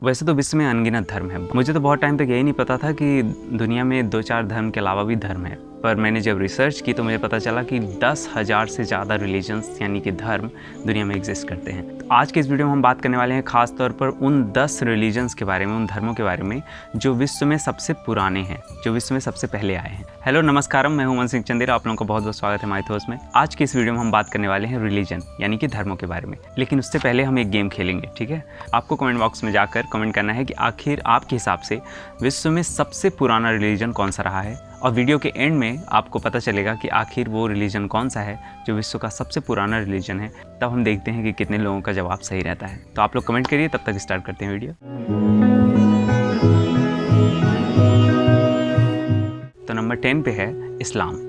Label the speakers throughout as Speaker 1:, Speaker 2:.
Speaker 1: वैसे तो विश्व में अनगिनत धर्म है। मुझे तो बहुत टाइम तक यही नहीं पता था कि दुनिया में 2-4 धर्म के अलावा भी धर्म है, पर मैंने जब रिसर्च की तो मुझे पता चला कि 10,000 से ज़्यादा रिलीजन्स यानी कि धर्म दुनिया में एग्जिस्ट करते हैं। तो आज के इस वीडियो में हम बात करने वाले हैं खास तौर पर उन 10 रिलीजन्स के बारे में, उन धर्मों के बारे में जो विश्व में सबसे पुराने हैं, जो विश्व में सबसे पहले आए हैं। हेलो नमस्कारम, मैं हूं मन सिंह चंदेरा, आप लोगों का बहुत बहुत स्वागत है माइथोस में। आज की इस वीडियो में हम बात करने वाले हैं रिलीजन यानी कि धर्मों के बारे में, लेकिन उससे पहले हम एक गेम खेलेंगे, ठीक है। आपको कमेंट बॉक्स में जाकर कमेंट करना है कि आखिर आपके हिसाब से विश्व में सबसे पुराना रिलीजन कौन सा रहा है, और वीडियो के एंड में आपको पता चलेगा कि आखिर वो रिलीजन कौन सा है जो विश्व का सबसे पुराना रिलीजन है। तब हम देखते हैं कि कितने लोगों का जवाब सही रहता है। तो आप लोग कमेंट करिए, तब तक स्टार्ट करते हैं वीडियो। तो नंबर 10 पे है इस्लाम।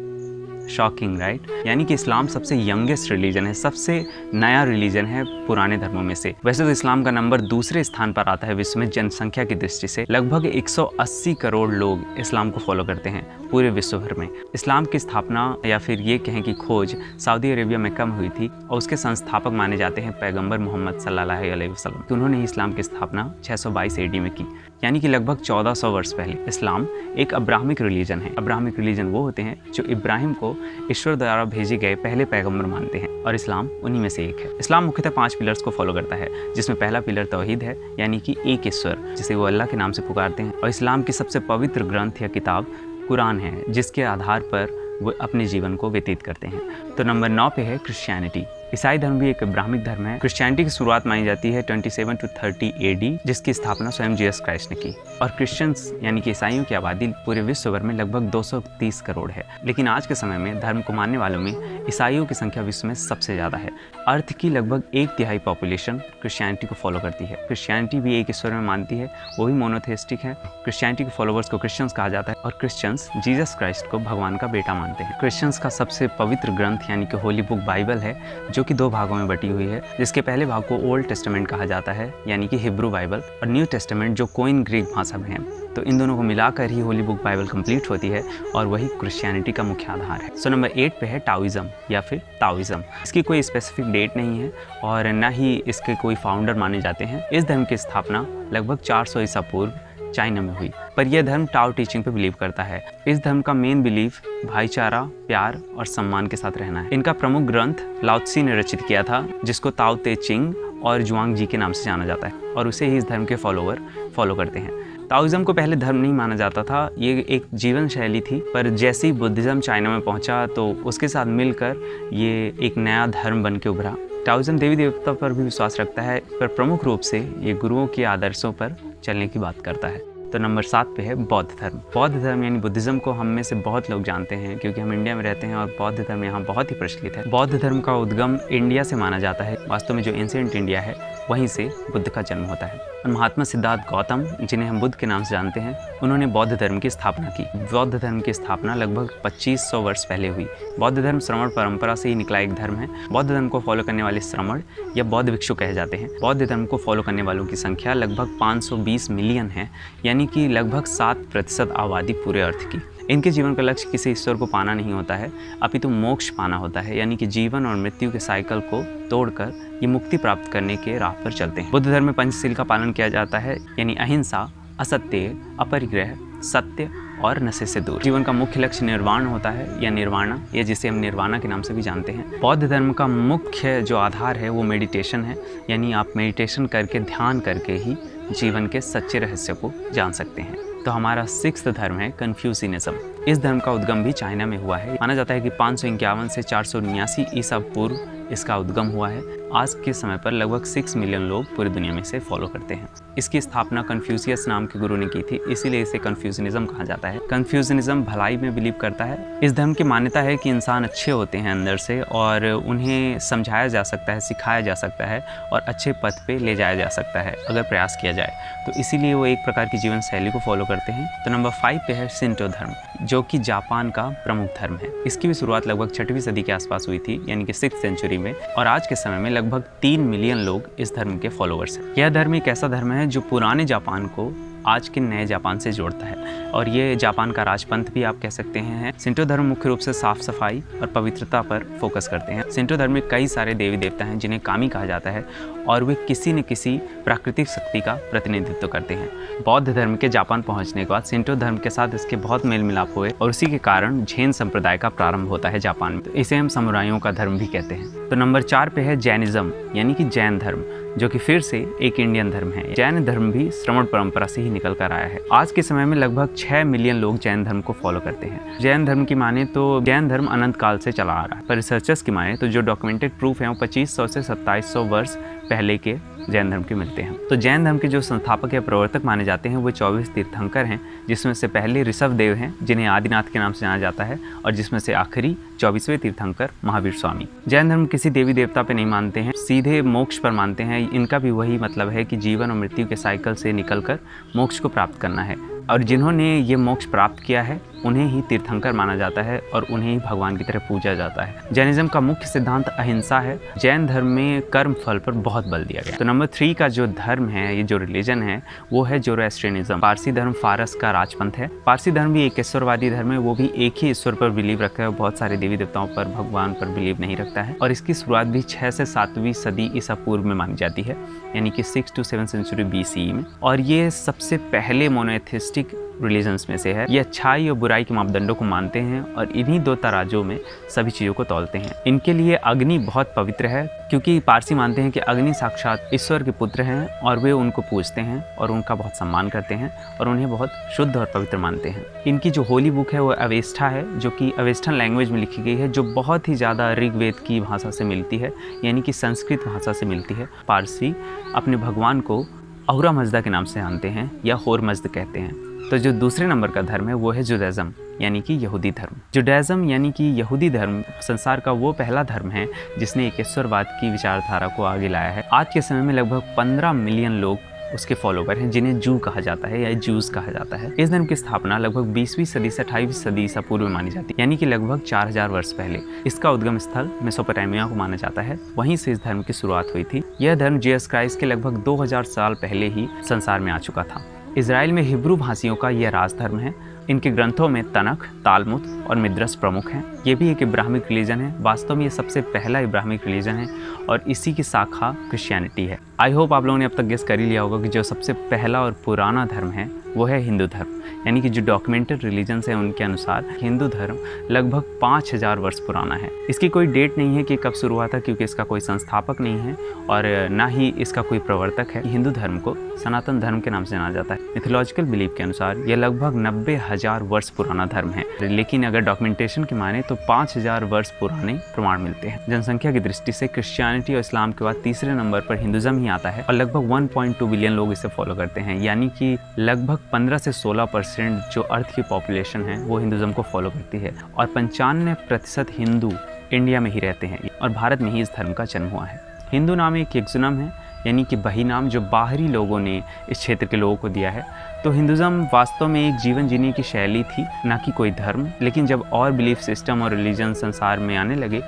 Speaker 1: शॉकिंग राइट, यानी कि इस्लाम सबसे यंगेस्ट रिलीजन है, सबसे नया रिलीजन है पुराने धर्मों में से। वैसे तो इस्लाम का नंबर दूसरे स्थान पर आता है विश्व में जनसंख्या की दृष्टि से। लगभग 180 करोड़ लोग इस्लाम को फॉलो करते हैं पूरे विश्व भर में। इस्लाम की स्थापना या फिर ये कहें कि खोज सऊदी अरेबिया में कम हुई थी, और उसके संस्थापक माने जाते हैं पैगंबर मोहम्मद सल्लल्लाहु अलैहि वसल्लम। उन्होंने ही इस्लाम की स्थापना 622 AD में की, यानी कि लगभग 1400 वर्ष पहले। इस्लाम एक अब्राहमिक रिलीजन है। अब्राहमिक रिलीजन वो होते हैं जो इब्राहिम को ईश्वर द्वारा भेजे गए पहले पैगंबर मानते हैं, और इस्लाम उन्हीं में से एक है। इस्लाम मुख्यतः 5 पिलर्स को फॉलो करता है, जिसमें पहला पिलर तौहीद है, यानी कि एक ईश्वर, जिसे वो अल्लाह के नाम से पुकारते हैं। और इस्लाम की सबसे पवित्र ग्रंथ या किताब कुरान है, जिसके आधार पर वो अपने जीवन को व्यतीत करते हैं। तो नंबर 9 पे है क्रिश्चियनिटी। ईसाई धर्म भी एक ब्राह्मिक धर्म है। क्रिश्चियनिटी की शुरुआत मानी जाती है 27 to 30 AD, जिसकी स्थापना स्वयं जीसस क्राइस्ट ने की। और क्रिश्चियंस यानी कि ईसाइयों की आबादी पूरे विश्व भर में लगभग 230 करोड़ है। लेकिन आज के समय में धर्म को मानने वालों में ईसाइयों की संख्या विश्व में सबसे ज़्यादा है। अर्थ की लगभग 1/3 पॉपुलेशन क्रिश्चियनिटी को फॉलो करती है। क्रिश्चियनिटी भी एक ईश्वर में मानती है, वो भी मोनोथेइस्टिक है। क्रिश्चियनिटी के फॉलोवर्स को क्रिश्चियंस कहा जाता है, और क्रिश्चियंस जीसस क्राइस्ट को भगवान का बेटा मानते हैं। क्रिश्चियंस का सबसे पवित्र ग्रंथ यानी कि होली बुक बाइबल है, जो कि 2 भागों में बटी हुई है, जिसके पहले भाग को ओल्ड टेस्टामेंट कहा जाता है, यानी कि हिब्रू बाइबल, और न्यू टेस्टामेंट जो कोइन ग्रीक भाषा में है। तो इन दोनों को मिलाकर ही होली बुक बाइबल कंप्लीट होती है, और वही क्रिश्चियनिटी का मुख्य आधार है। सो नंबर 8 पे है टाओइज्म या फिर ताओइज्म। इसकी कोई स्पेसिफिक डेट नहीं है, और न ही इसके कोई फाउंडर माने जाते हैं। इस धर्म की स्थापना लगभग 400 ईसा पूर्व चाइना में हुई, पर यह धर्म टाओ टीचिंग पे बिलीव करता है। इस धर्म का मेन बिलीफ भाईचारा, प्यार और सम्मान के साथ रहना है। इनका प्रमुख ग्रंथ लाओ त्से ने रचित किया था, जिसको ताओ ते चिंग और जुआंग जी के नाम से जाना जाता है, और उसे ही इस धर्म के फॉलोवर फॉलो करते हैं। ताओइज्म को पहले धर्म नहीं माना जाता था, ये एक जीवन शैली थी, पर जैसे ही बुद्धिज्म चाइना में पहुंचा तो उसके साथ मिलकर ये एक नया धर्म बन के उभरा। ताओइज्म देवी देवता पर भी विश्वास रखता है, पर प्रमुख रूप से ये गुरुओं के आदर्शों पर चलने की बात करता है। तो नंबर 7 पे है बौद्ध धर्म। बौद्ध धर्म यानी बुद्धिज्म को हम में से बहुत लोग जानते हैं, क्योंकि हम इंडिया में रहते हैं और बौद्ध धर्म यहाँ बहुत ही प्रचलित है। बौद्ध धर्म का उद्गम इंडिया से माना जाता है। वास्तव में जो एंशिएंट इंडिया है, वहीं से बुद्ध का जन्म होता है। और महात्मा सिद्धार्थ गौतम, जिन्हें हम बुद्ध के नाम से जानते हैं, उन्होंने बौद्ध धर्म की स्थापना की। बौद्ध धर्म की स्थापना लगभग 2500 वर्ष पहले हुई। बौद्ध धर्म श्रमण परंपरा से ही निकला एक धर्म है। बौद्ध धर्म को फॉलो करने वाले श्रमण या बौद्ध भिक्षु कहे जाते हैं। बौद्ध धर्म को फॉलो करने वालों की संख्या लगभग 520 मिलियन है, यानी कि लगभग 7% आबादी पूरे अर्थ की। इनके जीवन का लक्ष्य किसी ईश्वर को पाना नहीं होता है, अपितु मोक्ष पाना होता है, यानी कि जीवन और मृत्यु के साइकिल को तोड़कर ये मुक्ति प्राप्त करने के राह पर चलते हैं। बुद्ध धर्म में पंचशील का पालन किया जाता है, यानी अहिंसा, असत्य, अपरिग्रह, सत्य और नशे से दूर। जीवन का मुख्य लक्ष्य निर्वाण होता है, या निर्वाणा, या जिसे हम निर्वाणा के नाम से भी जानते हैं। बौद्ध धर्म का मुख्य जो आधार है वो मेडिटेशन है, यानी आप मेडिटेशन करके, ध्यान करके ही जीवन के सच्चे रहस्य को जान सकते हैं। तो हमारा 6th धर्म है कन्फ्यूशियनिज्म। इस धर्म का उद्गम भी चाइना में हुआ है। माना जाता है कि 551 से 479 ईसा पूर्व इसका उद्गम हुआ है। आज के समय पर लगभग 6 मिलियन लोग पूरी दुनिया में इसे फॉलो करते हैं। इसकी स्थापना कन्फ्यूशियस नाम के गुरु ने की थी, इसीलिए इसे कन्फ्यूशियनिज्म कहा जाता है। कन्फ्यूशियनिज्म भलाई में बिलीव करता है। इस धर्म की मान्यता है कि इंसान अच्छे होते हैं अंदर से, और उन्हें समझाया जा सकता है, सिखाया जा सकता है, और अच्छे पथ पे ले जाया जा सकता है अगर प्रयास किया जाए। तो इसीलिए वो एक प्रकार की जीवन शैली को फॉलो करते हैं। तो नंबर 5 पे है शिंटो धर्म, जो कि जापान का प्रमुख धर्म है। इसकी भी शुरुआत लगभग 6वीं सदी के आसपास हुई थी, यानी कि 6th सेंचुरी में, और आज के समय में लगभग 3 मिलियन लोग इस धर्म के फॉलोअर्स हैं। यह धर्म एक ऐसा धर्म है जो पुराने जापान को आज के नए जापान से जोड़ता है और ये जापान का राजपंथ भी आप कह सकते हैं। शिंटो धर्म मुख्य रूप से साफ सफाई और पवित्रता पर फोकस करते हैं। शिंटो धर्म में कई सारे देवी देवता हैं जिन्हें कामी कहा जाता है और वे किसी न किसी प्राकृतिक शक्ति का प्रतिनिधित्व करते हैं। बौद्ध धर्म के जापान पहुंचने के बाद शिंटो धर्म के साथ इसके बहुत मेल मिलाप हुए और उसी के कारण झेन संप्रदाय का प्रारंभ होता है जापान में। तो इसे हम समुराइयों का धर्म भी कहते हैं। तो नंबर 4 पे है जैनिज्म यानी कि जैन धर्म, जो कि फिर से एक इंडियन धर्म है। जैन धर्म भी श्रमण परंपरा से ही निकल कर आया है। आज के समय में लगभग 6 मिलियन लोग जैन धर्म को फॉलो करते हैं। जैन धर्म की माने तो जैन धर्म अनंत काल से चला आ रहा है, पर रिसर्चर्स की माने तो जो डॉक्यूमेंटेड प्रूफ है वो 2500 से 2700 वर्ष पहले के जैन धर्म के मिलते हैं। तो जैन धर्म के जो संस्थापक या प्रवर्तक माने जाते हैं वो 24 तीर्थंकर हैं, जिसमें से पहले ऋषभ देव हैं जिन्हें आदिनाथ के नाम से जाना जाता है और जिसमें से आखिरी 24वें तीर्थंकर महावीर स्वामी। जैन धर्म किसी देवी देवता पे नहीं मानते हैं, सीधे मोक्ष पर मानते हैं। इनका भी वही मतलब है कि जीवन और मृत्यु के साइकिल से निकलकर मोक्ष को प्राप्त करना है और जिन्होंने ये मोक्ष प्राप्त किया है उन्हें ही तीर्थंकर माना जाता है और उन्हें ही भगवान की तरह पूजा जाता है। जैनिज्म का मुख्य सिद्धांत अहिंसा है। जैन धर्म में कर्म फल पर बहुत बल दिया गया। तो नंबर 3 का जो धर्म है, ये जो रिलीजन है, वो है जोरोएस्ट्रियनिज्म। पारसी धर्म फारस का राजपंथ है। पारसी धर्म भी एक ईश्वरवादी धर्म है, वो भी एक ही ईश्वर पर बिलीव रखता है, बहुत सारे देवी देवताओं पर, भगवान पर बिलीव नहीं रखता है। और इसकी शुरुआत भी 6 से 7वीं सदी ईसा पूर्व में मानी जाती है, यानी कि 6 to 7 सेंचुरी BCE में। और ये सबसे पहले मोनोथेइस्टिक रिलीजन्स में से है। ये अच्छाई और बुराई के मापदंडों को मानते हैं और इन्हीं 2 तराजों में सभी चीज़ों को तौलते हैं। इनके लिए अग्नि बहुत पवित्र है, क्योंकि पारसी मानते हैं कि अग्नि साक्षात ईश्वर के पुत्र हैं और वे उनको पूजते हैं और उनका बहुत सम्मान करते हैं और उन्हें बहुत शुद्ध और पवित्र मानते हैं। इनकी जो होली बुक है वो अवेस्टा है, जो कि अवेस्टन लैंग्वेज में लिखी गई है, जो बहुत ही ज़्यादा ऋग्वेद की भाषा से मिलती है, यानी कि संस्कृत भाषा से मिलती है। पारसी अपने भगवान को अहुरा मजदा के नाम से जानते हैं या होर मजद कहते हैं। तो जो दूसरे नंबर का धर्म है वो है जुडाइज्म यानी कि यहूदी धर्म। जुडाइज्म यानी कि यहूदी धर्म संसार का वो पहला धर्म है जिसने एक ईश्वरवाद की विचारधारा को आगे लाया है। आज के समय में लगभग 15 मिलियन लोग उसके फॉलोवर हैं, जिन्हें जू कहा जाता है या जूस कहा जाता है। इस धर्म की स्थापना लगभग 20वीं सदी से 28वीं सदी ईसा पूर्व में मानी जाती है, यानी कि लगभग 4000 वर्ष पहले। इसका उद्गम स्थल मेसोपोटामिया को माना जाता है, वहीं से इस धर्म की शुरुआत हुई थी। यह धर्म जीसस क्राइस्ट के लगभग 2000 साल पहले ही संसार में आ चुका था। इजराइल में हिब्रू भाषियों का यह राजधर्म है। इनके ग्रंथों में तनख, तालमुद और मिद्रस प्रमुख हैं। ये भी एक इब्राहिमिक रिलीजन है। वास्तव में ये सबसे पहला इब्राहिमिक रिलीजन है और इसी की शाखा क्रिश्चियनिटी है। आई होप आप लोगों ने अब तक गेस कर ही लिया होगा कि जो सबसे पहला और पुराना धर्म है वो है हिंदू धर्म, यानी कि जो डॉक्यूमेंटेड रिलीजन्स हैं उनके अनुसार हिंदू धर्म लगभग 5000 वर्ष पुराना है। इसकी कोई डेट नहीं है कि कब शुरू हुआ था, क्योंकि इसका कोई संस्थापक नहीं है और ना ही इसका कोई प्रवर्तक है। हिंदू धर्म को सनातन धर्म के नाम से जाना जाता है। मिथोलॉजिकल बिलीफ के अनुसार यह लगभग 90,000 वर्ष पुराना धर्म है, लेकिन अगर डॉक्यूमेंटेशन की माने तो 5000 वर्ष पुराने प्रमाण मिलते हैं। जनसंख्या की दृष्टि से क्रिश्चियनिटी और इस्लाम के बाद तीसरे नंबर पर हिंदुज़म ही आता है और लगभग 1.2 बिलियन लोग इसे फॉलो करते हैं, यानी कि लगभग 15 से 16% जो अर्थ की पॉपुलेशन है वो हिंदुज़म को फॉलो करती है और 95% हिंदू इंडिया में ही रहते हैं और भारत में ही इस धर्म का जन्म हुआ है। हिंदू नाम एक यग्जुनम है, यानी कि बही नाम जो बाहरी लोगों ने इस क्षेत्र के लोगों को दिया है। तो हिंदुज़म वास्तव में एक जीवन जीने की शैली थी, ना कि कोई धर्म। लेकिन जब और बिलीफ सिस्टम और रिलीजन संसार में आने लगे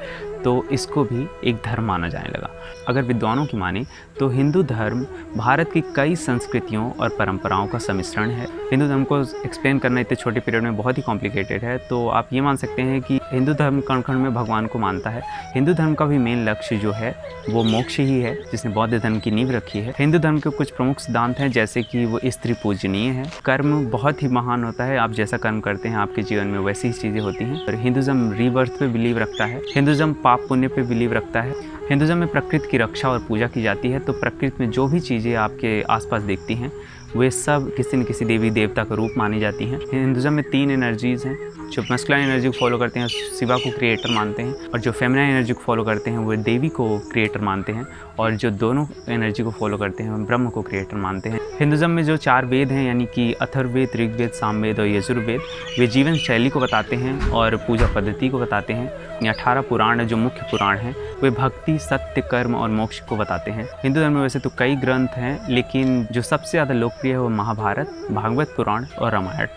Speaker 1: तो इसको भी एक धर्म माना जाने लगा। अगर विद्वानों की माने तो हिंदू धर्म भारत की कई संस्कृतियों और परंपराओं का सम्मिश्रण है। हिंदू धर्म को एक्सप्लेन करना इतने छोटे पीरियड में बहुत ही कॉम्प्लिकेटेड है, तो आप ये मान सकते हैं कि हिंदू धर्म कण कण में भगवान को मानता है। हिंदू धर्म का भी मेन लक्ष्य जो है वो मोक्ष ही है, जिसने बौद्ध धर्म की नींव रखी है। हिंदू धर्म के कुछ प्रमुख सिद्धांत हैं, जैसे कि वो स्त्री पूजनीय है, कर्म बहुत ही महान होता है, आप जैसा कर्म करते हैं आपके जीवन में वैसी ही चीज़ें होती हैं। और हिंदुज़म रीबर्थ पे बिलीव रखता है। हिंदुज़म पाप पुण्य पे बिलीव रखता है। हिंदुज़म में प्रकृति की रक्षा और पूजा की जाती है। तो प्रकृति में जो भी चीज़ें आपके आसपास दिखती हैं वे सब किसी न किसी देवी देवता का रूप मानी जाती हैं। हिंदुज़म में 3 एनर्जीज़ हैं। जो मस्कुलाइन एनर्जी को फॉलो करते हैं शिवा को क्रिएटर मानते हैं, और जो फेमिनाइन एनर्जी को फॉलो करते हैं वो देवी को क्रिएटर मानते हैं, और जो दोनों एनर्जी को फॉलो करते हैं ब्रह्म को क्रिएटर मानते हैं। हिंदुज़म में जो 4 वेद हैं, यानी कि अथर्ववेद, ऋग्वेद, सामवेद और यजुर्वेद, वे जीवन शैली को बताते हैं और पूजा पद्धति को बताते हैं। ये 18 पुराण जो मुख्य पुराण हैं वे भक्ति, सत्य, कर्म और मोक्ष को बताते हैं। हिंदू धर्म में वैसे तो कई ग्रंथ हैं, लेकिन जो सबसे ज़्यादा लोकप्रिय लोकप्रिय है वो महाभारत, भागवत पुराण और रामायण।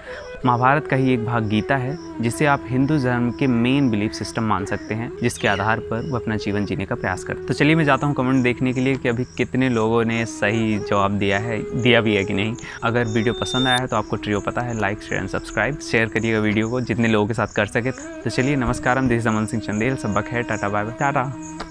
Speaker 1: महाभारत का ही एक भाग गीता है, जिसे आप हिंदू धर्म के मेन बिलीफ सिस्टम मान सकते हैं, जिसके आधार पर वो अपना जीवन जीने का प्रयास करते हैं। तो चलिए मैं जाता हूँ कमेंट देखने के लिए कि अभी कितने लोगों ने सही जवाब दिया भी है कि नहीं। अगर वीडियो पसंद आया है तो आपको ट्रियो पता है, like share and subscribe. Share करिएगा वीडियो को जितने लोगों के साथ कर सके। तो चलिए नमस्कारम, दिस इज अमन सिंह चंदेल। सबक है, टाटा बाय बाय, टाटा।